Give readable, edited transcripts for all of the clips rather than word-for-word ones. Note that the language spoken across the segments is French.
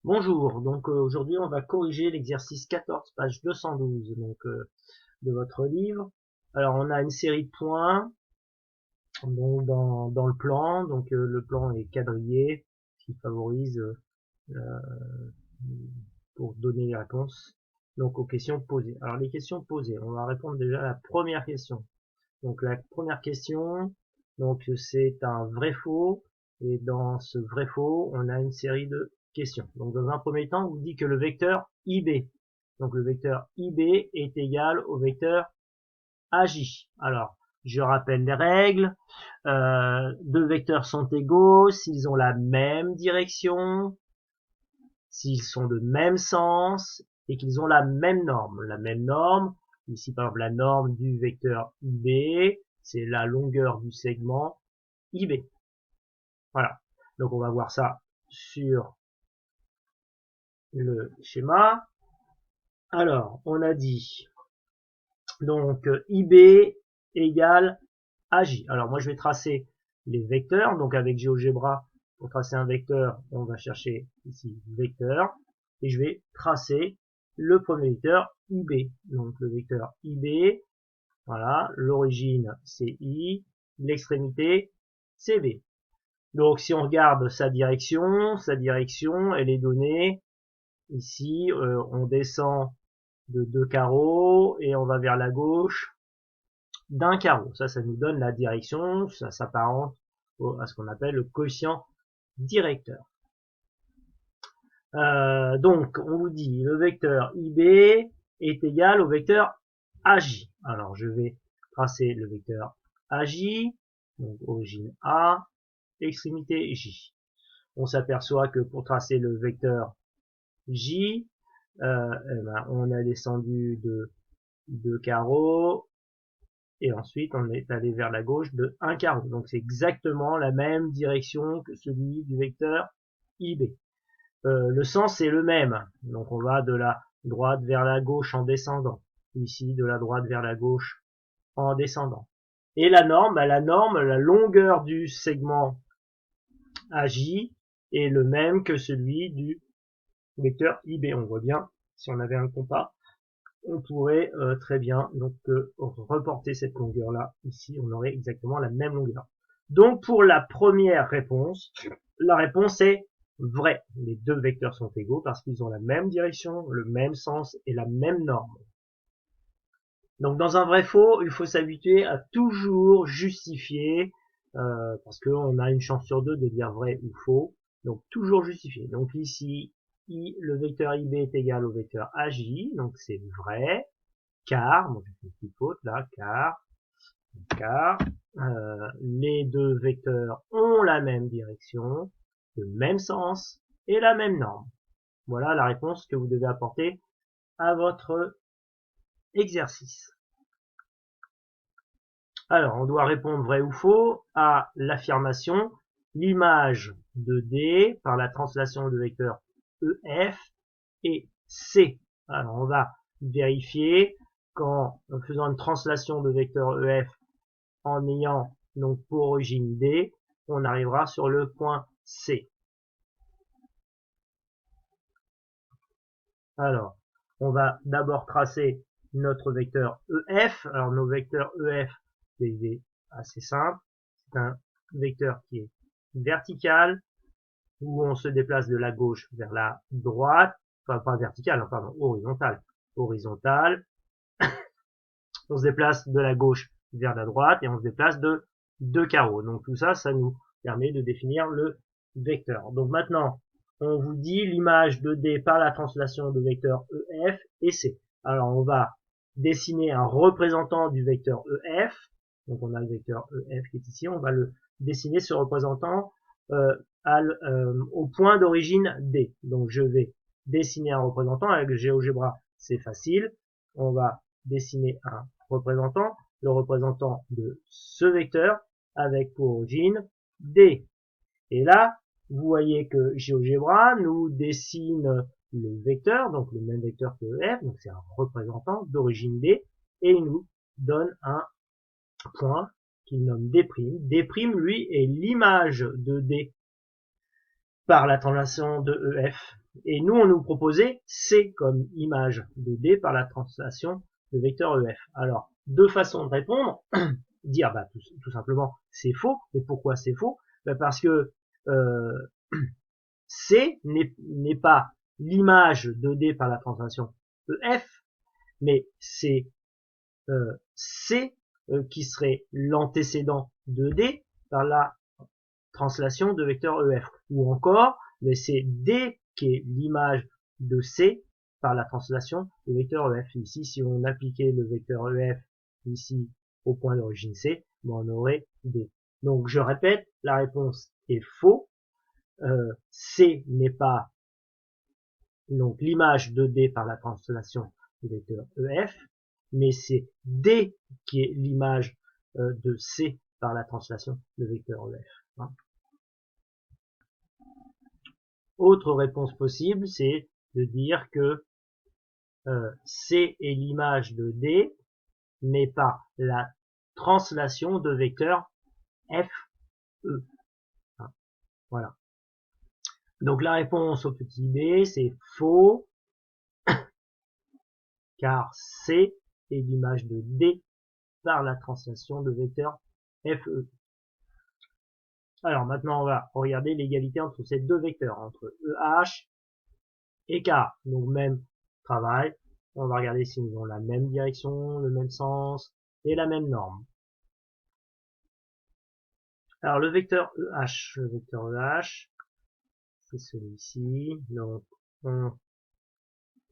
Bonjour, donc aujourd'hui on va corriger l'exercice 14, page 212 de votre livre. Alors on a une série de points donc dans le plan, le plan est quadrillé, ce qui favorise pour donner les réponses donc aux questions posées. Alors les questions posées, on va répondre déjà à la première question. Donc la première question, donc c'est un vrai-faux, et dans ce vrai-faux, on a une série de questions. Donc dans un premier temps, on vous dit que le vecteur IB, donc le vecteur IB est égal au vecteur AJ. Alors, je rappelle les règles. Deux vecteurs sont égaux s'ils ont la même direction, s'ils sont de même sens et qu'ils ont la même norme. La même norme, ici par exemple la norme du vecteur IB, c'est la longueur du segment IB. Voilà. Donc on va voir ça sur le schéma. Alors, on a dit donc IB égale AJ. Alors moi je vais tracer les vecteurs. Donc avec GeoGebra, pour tracer un vecteur, on va chercher ici vecteur. Et je vais tracer le premier vecteur IB. Donc le vecteur IB, voilà, l'origine c'est I, l'extrémité c'est B. Donc si on regarde sa direction elle est donnée ici, on descend de 2 carreaux et on va vers la gauche d'un carreau. Ça nous donne la direction, ça s'apparente à ce qu'on appelle le quotient directeur. Donc on vous dit le vecteur IB est égal au vecteur AJ. Alors je vais tracer le vecteur AJ, donc origine A, extrémité J. On s'aperçoit que pour tracer le vecteur J, on a descendu de 2 carreaux et ensuite on est allé vers la gauche de 1 carreau. Donc c'est exactement la même direction que celui du vecteur IB. Le sens est le même. Donc on va de la droite vers la gauche en descendant. Ici de la droite vers la gauche en descendant. Et la norme, la longueur du segment AJ est le même que celui du vecteur IB. On voit bien, si on avait un compas, on pourrait très bien reporter cette longueur là. Ici on aurait exactement la même longueur. Donc pour la première réponse, la réponse est vraie. Les deux vecteurs sont égaux parce qu'ils ont la même direction, le même sens et la même norme. Donc dans un vrai-faux, il faut s'habituer à toujours justifier parce qu'on a une chance sur deux de dire vrai ou faux. Donc toujours justifier. Donc ici, le vecteur IB est égal au vecteur AJ, donc c'est vrai, car, bon, j'ai fait une petite faute là, car les deux vecteurs ont la même direction, le même sens et la même norme. Voilà la réponse que vous devez apporter à votre exercice. Alors, on doit répondre vrai ou faux à l'affirmation l'image de D par la translation de vecteur EF et C. Alors, on va vérifier qu'en faisant une translation de vecteur EF en ayant donc pour origine D, on arrivera sur le point C. Alors, on va d'abord tracer notre vecteur EF. Alors, nos vecteurs EF, c'est assez simple. C'est un vecteur qui est vertical, où on se déplace de la gauche vers la droite. Enfin, pas vertical, pardon, horizontal. Horizontal. On se déplace de la gauche vers la droite et on se déplace de 2 carreaux. Donc tout ça, ça nous permet de définir le vecteur. Donc maintenant, on vous dit l'image de D par la translation de vecteurs EF et C. Alors on va dessiner un représentant du vecteur EF. Donc on a le vecteur EF qui est ici. On va le dessiner ce représentant au point d'origine D. Donc je vais dessiner un représentant avec GeoGebra. C'est facile. On va dessiner un représentant, le représentant de ce vecteur avec pour origine D. Et là, vous voyez que GeoGebra nous dessine le vecteur, donc le même vecteur que EF, donc c'est un représentant d'origine D, et il nous donne un point qu'il nomme D'. D', lui, est l'image de D par la translation de EF. Et nous, on nous proposait C comme image de D par la translation de vecteur EF. Alors, deux façons de répondre. Dire bah, tout simplement c'est faux. Et pourquoi c'est faux? Bah, parce que C n'est pas l'image de D par la translation EF, mais c'est C qui serait l'antécédent de D par la translation de vecteur EF. Ou encore, mais c'est D qui est l'image de C par la translation de vecteur EF. Ici, si on appliquait le vecteur EF ici au point d'origine C, on aurait D. Donc je répète, la réponse est faux. C n'est pas donc l'image de D par la translation du vecteur EF, mais c'est D qui est l'image de C par la translation de vecteur EF. Hein. Autre réponse possible, c'est de dire que C est l'image de D, mais pas la translation de vecteur FE. Hein. Voilà. Donc la réponse au petit b, c'est faux, car C est l'image de D par la translation de vecteur FE. Alors maintenant, on va regarder l'égalité entre ces deux vecteurs, entre EH et K. Donc même travail, on va regarder s'ils ont la même direction, le même sens et la même norme. Alors le vecteur EH, c'est celui-ci. Donc on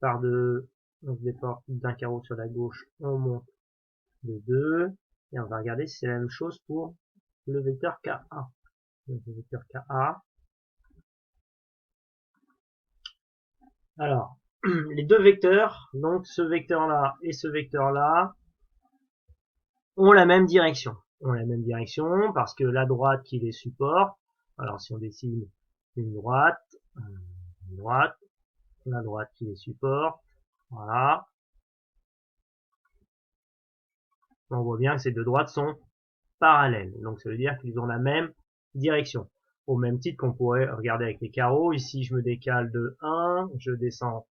part on se déporte d'un carreau sur la gauche, on monte de 2, et on va regarder si c'est la même chose pour le vecteur KA. Donc le vecteur KA. Alors, les deux vecteurs, donc ce vecteur-là et ce vecteur-là, ont la même direction. Ont la même direction parce que la droite qui les supporte, alors si on dessine une droite, la droite qui les supporte, voilà. On voit bien que ces deux droites sont parallèles. Donc ça veut dire qu'ils ont la même direction. Au même titre qu'on pourrait regarder avec les carreaux. Ici, je me décale de 1, je descends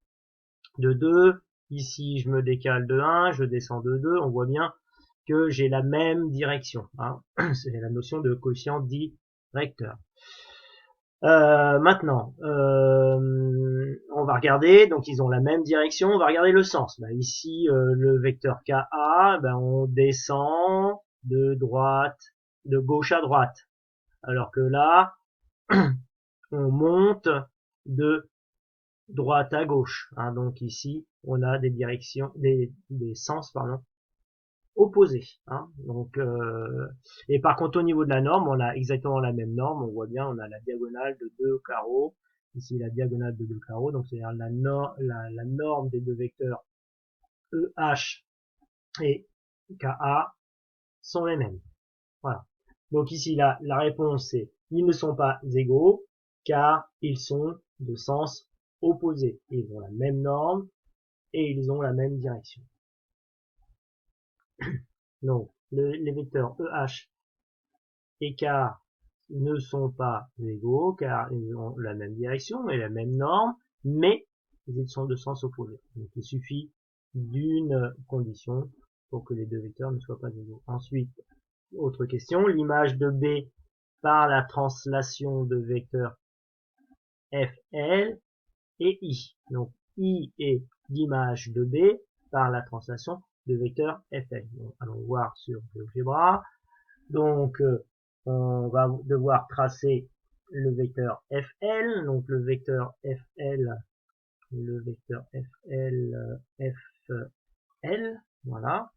de 2. Ici, je me décale de 1, je descends de 2. On voit bien que j'ai la même direction. Hein. C'est la notion de quotient directeur. Maintenant, on va regarder, donc ils ont la même direction, on va regarder le sens. Ben, ici, le vecteur KA, ben, on descend de gauche à droite. Alors que là, on monte de droite à gauche. Hein. Donc ici, on a des directions, des sens, pardon, opposés. Hein. Donc, et par contre, au niveau de la norme, on a exactement la même norme. On voit bien, on a la diagonale de deux carreaux. Ici, la diagonale de deux carreaux. Donc, c'est-à-dire la norme des deux vecteurs EH et KA sont les mêmes. Voilà. Donc ici, la réponse c'est ils ne sont pas égaux car ils sont de sens opposés. Ils ont la même norme et ils ont la même direction. Donc, les vecteurs EH et K ne sont pas égaux car ils ont la même direction et la même norme, mais ils sont de sens opposés. Donc, il suffit d'une condition pour que les deux vecteurs ne soient pas égaux. Ensuite, autre question, l'image de B par la translation de vecteurs FL et I. Donc, I est l'image de B par la translation de vecteur FL. Donc, allons voir sur GeoGebra. Donc, on va devoir tracer le vecteur FL. Donc, le vecteur FL, FL, voilà.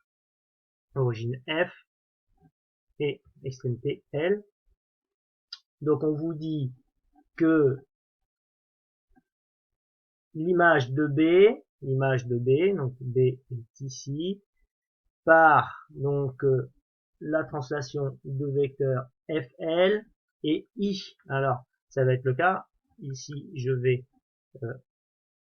Origine F et extrémité L. Donc, on vous dit que l'image de B, donc B est ici, par donc la translation de vecteur FL et I. Alors, ça va être le cas. Ici, je vais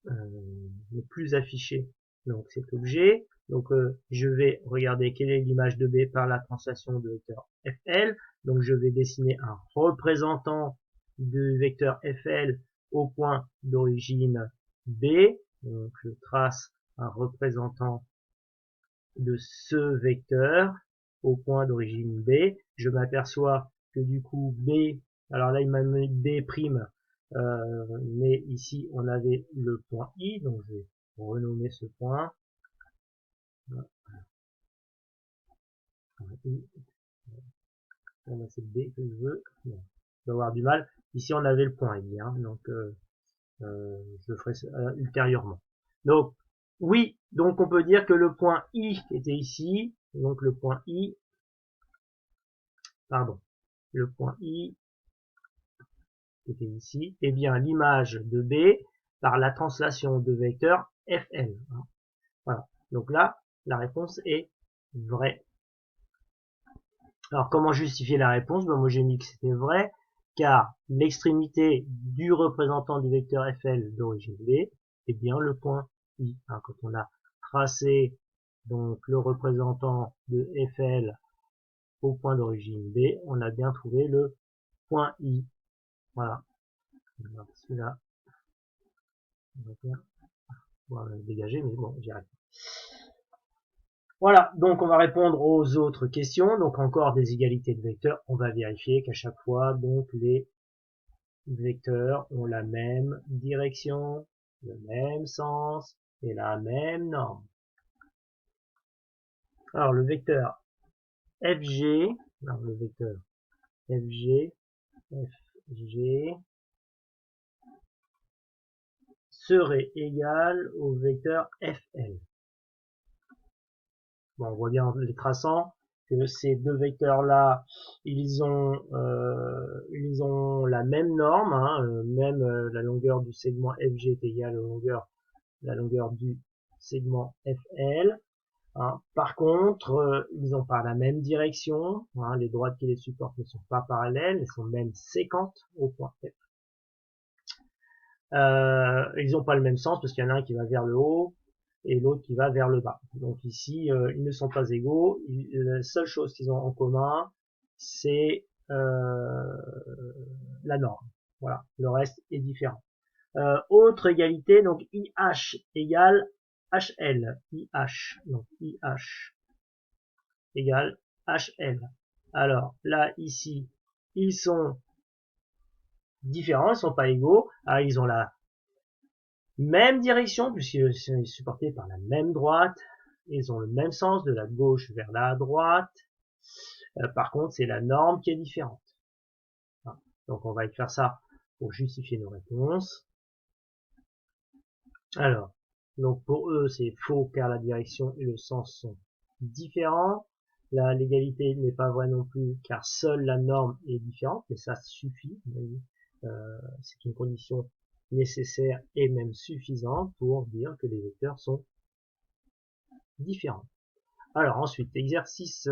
ne plus afficher donc cet objet. Donc, je vais regarder quelle est l'image de B par la translation de vecteur FL. Donc, je vais dessiner un représentant du vecteur FL au point d'origine B. Donc je trace un représentant de ce vecteur au point d'origine B. Je m'aperçois que du coup B, alors là il m'a mis B', mais ici on avait le point I, donc je vais renommer ce point. C'est B que je veux. Bon, je vais avoir du mal. Ici on avait le point I, hein, donc je le ferai ultérieurement. Donc oui, donc on peut dire que le point I qui était ici, donc le point I, pardon, le point I qui était ici, est bien l'image de B par la translation de vecteur Fl. Voilà. Donc là, la réponse est vraie. Alors comment justifier la réponse? Ben, moi j'ai mis que c'était vrai, car l'extrémité du représentant du vecteur Fl d'origine B est bien le point I. Hein, quand on a tracé donc le représentant de Fl au point d'origine B, on a bien trouvé le point I. Voilà. Celui-là, on va le dégager, mais bon, j'y arrive. Voilà, donc on va répondre aux autres questions. Donc encore des égalités de vecteurs. On va vérifier qu'à chaque fois, donc les vecteurs ont la même direction, le même sens et la même norme. Alors le vecteur FG, alors le vecteur FG serait égal au vecteur FL. Bon, on voit bien en les traçant que ces deux vecteurs-là, ils ont la même norme, hein, même la longueur du segment FG est égale à la longueur du segment FL. Hein. Par contre, ils n'ont pas la même direction, hein, les droites qui les supportent ne sont pas parallèles, elles sont même séquentes au point F. Ils n'ont pas le même sens parce qu'il y en a un qui va vers le haut et l'autre qui va vers le bas. Donc ici, ils ne sont pas égaux. La seule chose qu'ils ont en commun, c'est la norme. Voilà, le reste est différent. Autre égalité, donc IH égale HL. IH, donc IH égale HL. Alors là, ici, ils sont différents, ils sont pas égaux. Ah, ils ont la même direction puisqu'ils sont supportés par la même droite. Ils ont le même sens de la gauche vers la droite. Par contre, c'est la norme qui est différente. Donc, on va faire ça pour justifier nos réponses. Alors, donc pour eux, c'est faux car la direction et le sens sont différents. Là, l'égalité n'est pas vraie non plus car seule la norme est différente, mais ça suffit. C'est une condition nécessaire et même suffisante pour dire que les vecteurs sont différents. Alors ensuite, exercice,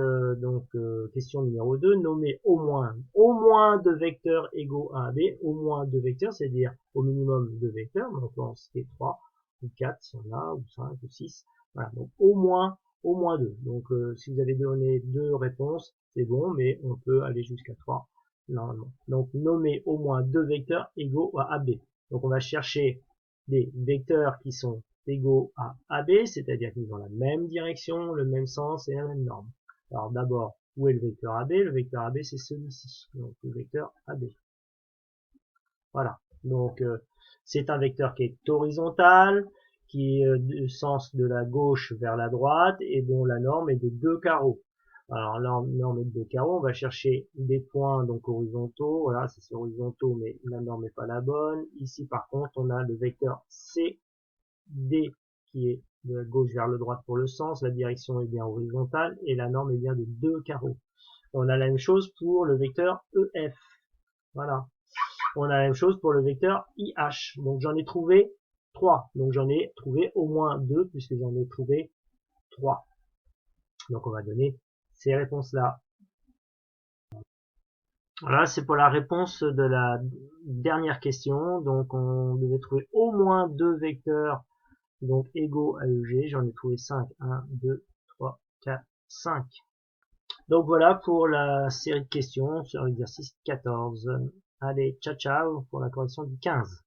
question numéro 2, nommer au moins 2 vecteurs égaux à un B, au moins 2 vecteurs, c'est-à-dire au minimum 2 vecteurs, donc on citer 3 ou 4 si on a, ou 5 ou 6, voilà, donc au moins 2. Donc si vous avez donné 2 réponses, c'est bon, mais on peut aller jusqu'à 3 normalement. Donc nommer au moins 2 vecteurs égaux à AB. Donc on va chercher des vecteurs qui sont égaux à AB, c'est-à-dire qu'ils ont la même direction, le même sens et la même norme. Alors d'abord, où est le vecteur AB? Le vecteur AB, c'est celui-ci, donc le vecteur AB. Voilà, donc c'est un vecteur qui est horizontal, qui est du sens de la gauche vers la droite et dont la norme est de 2 carreaux. Alors la norme est de 2 carreaux, on va chercher des points donc horizontaux, voilà, c'est horizontaux, mais la norme n'est pas la bonne. Ici par contre, on a le vecteur C D qui est de la gauche vers le droite pour le sens, la direction est bien horizontale et la norme est bien de 2 carreaux. On a la même chose pour le vecteur EF. Voilà. On a la même chose pour le vecteur IH. Donc j'en ai trouvé 3. Donc j'en ai trouvé au moins 2 puisque j'en ai trouvé 3. Donc on va donner ces réponses-là. Voilà, c'est pour la réponse de la dernière question. Donc on devait trouver au moins 2 vecteurs donc égaux à EG, j'en ai trouvé 5, 1, 2, 3, 4, 5. Donc voilà pour la série de questions sur l'exercice 14. Allez, ciao ciao pour la correction du 15.